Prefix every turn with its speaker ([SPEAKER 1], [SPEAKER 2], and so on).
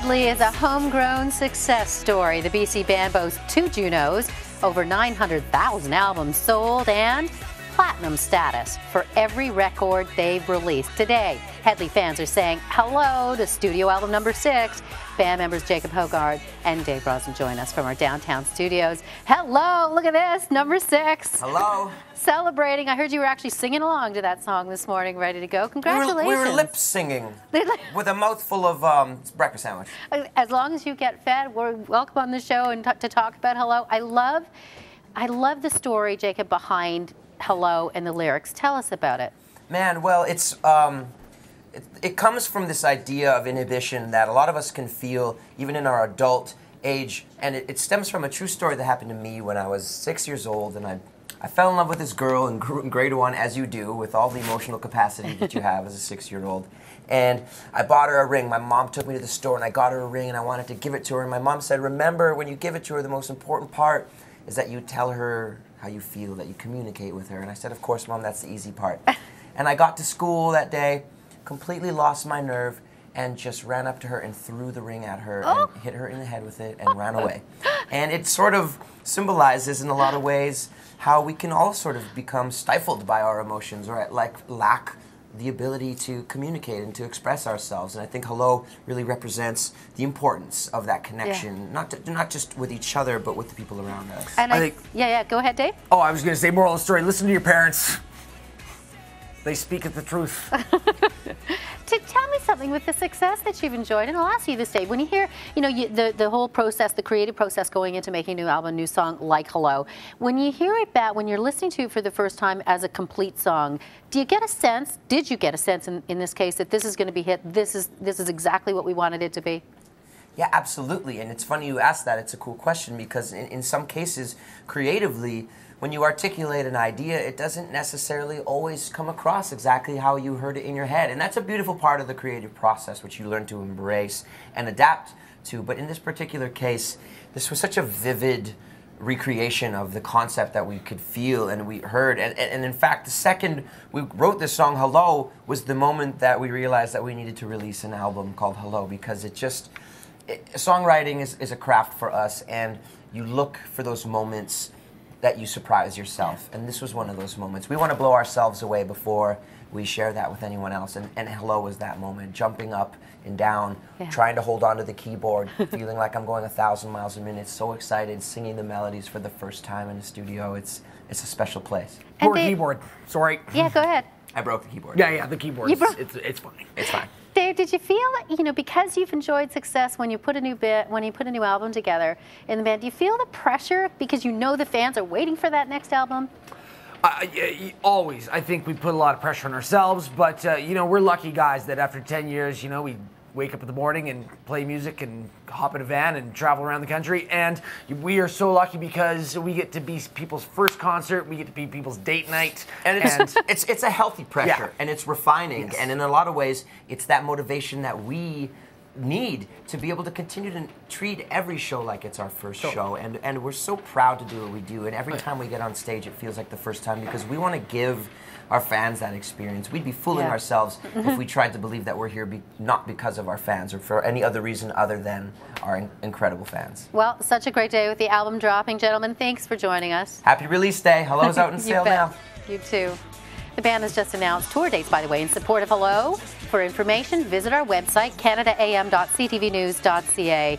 [SPEAKER 1] Medley is a homegrown success story. The BC band boasts 2 Junos, over 900,000 albums sold, and platinum status for every record they've released. Today, Hedley fans are saying hello to studio album number 6. Band members Jacob Hogarth and Dave Rosen join us from our downtown studios. Hello, look at this, number 6.
[SPEAKER 2] Hello.
[SPEAKER 1] Celebrating. I heard you were actually singing along to that song this morning, ready to go. Congratulations.
[SPEAKER 2] We were lip singing with a mouthful of breakfast sandwich.
[SPEAKER 1] As long as you get fed, we're welcome on the show and to talk about Hello. I love the story, Jacob, behind Hello and the lyrics. Tell us about it.
[SPEAKER 2] Man, well, it comes from this idea of inhibition that a lot of us can feel even in our adult age, and it stems from a true story that happened to me when I was 6 years old, and I fell in love with this girl in grade 1, as you do, with all the emotional capacity that you have as a 6-year-old. And I bought her a ring. My mom took me to the store, and I got her a ring, and I wanted to give it to her. And my mom said, remember, when you give it to her, the most important part is that you tell her how you feel, that you communicate with her. And I said, of course, Mom, that's the easy part. And I got to school that day, completely lost my nerve, and just ran up to her and threw the ring at her and hit her in the head with it and ran away. And it sort of symbolizes in a lot of ways how we can all sort of become stifled by our emotions, or lack the ability to communicate and to express ourselves. And I think Hello really represents the importance of that connection, not just with each other, but with the people around us.
[SPEAKER 1] And I think, yeah, go ahead, Dave.
[SPEAKER 3] Oh, I was going to say, moral of the story, listen to your parents. They speak at the truth.
[SPEAKER 1] Tell me something with the success that you've enjoyed, and I'll ask you this, Dave. When you hear, the whole process, the creative process going into making a new album, new song like Hello, when you hear it back, when you're listening to it for the first time as a complete song, do you get a sense, did you get a sense in this case that this is going to be hit, this is exactly what we wanted it to be?
[SPEAKER 2] Yeah, absolutely. And it's funny you asked that. It's a cool question because in some cases, creatively, when you articulate an idea, it doesn't necessarily always come across exactly how you heard it in your head. And that's a beautiful part of the creative process, which you learn to embrace and adapt to. But in this particular case, this was such a vivid recreation of the concept that we could feel and we heard. And in fact, the second we wrote this song, Hello, was the moment that we realized that we needed to release an album called Hello, because songwriting is a craft for us, and you look for those moments that you surprise yourself. And this was one of those moments. We want to blow ourselves away before we share that with anyone else. And Hello was that moment, jumping up and down, trying to hold onto the keyboard, feeling like I'm going 1,000 miles a minute, so excited, singing the melodies for the first time in the studio. It's a special place.
[SPEAKER 3] Poor keyboard, sorry.
[SPEAKER 1] Yeah, go ahead.
[SPEAKER 2] I broke the keyboard.
[SPEAKER 3] Yeah, the keyboard. It's fine.
[SPEAKER 2] It's fine.
[SPEAKER 1] Dave, did you feel, because you've enjoyed success when you put a new album together in the band, do you feel the pressure because you know the fans are waiting for that next album?
[SPEAKER 3] Always. I think we put a lot of pressure on ourselves, but we're lucky guys that after 10 years, we wake up in the morning and play music and hop in a van and travel around the country. And we are so lucky because we get to be people's first concert, we get to be people's date night.
[SPEAKER 2] And it's a healthy pressure, and it's refining. Yes. And in a lot of ways, it's that motivation that we need to be able to continue to treat every show like it's our first show. And we're so proud to do what we do. And every time we get on stage, it feels like the first time, because we want to give our fans that experience. We'd be fooling ourselves if we tried to believe that we're here not because of our fans or for any other reason other than our incredible fans.
[SPEAKER 1] Well, such a great day with the album dropping. Gentlemen, thanks for joining us.
[SPEAKER 2] Happy release day. Hello's out in sale now.
[SPEAKER 1] You too. The band has just announced tour dates, by the way, in support of Hello. For information, visit our website, canadaam.ctvnews.ca.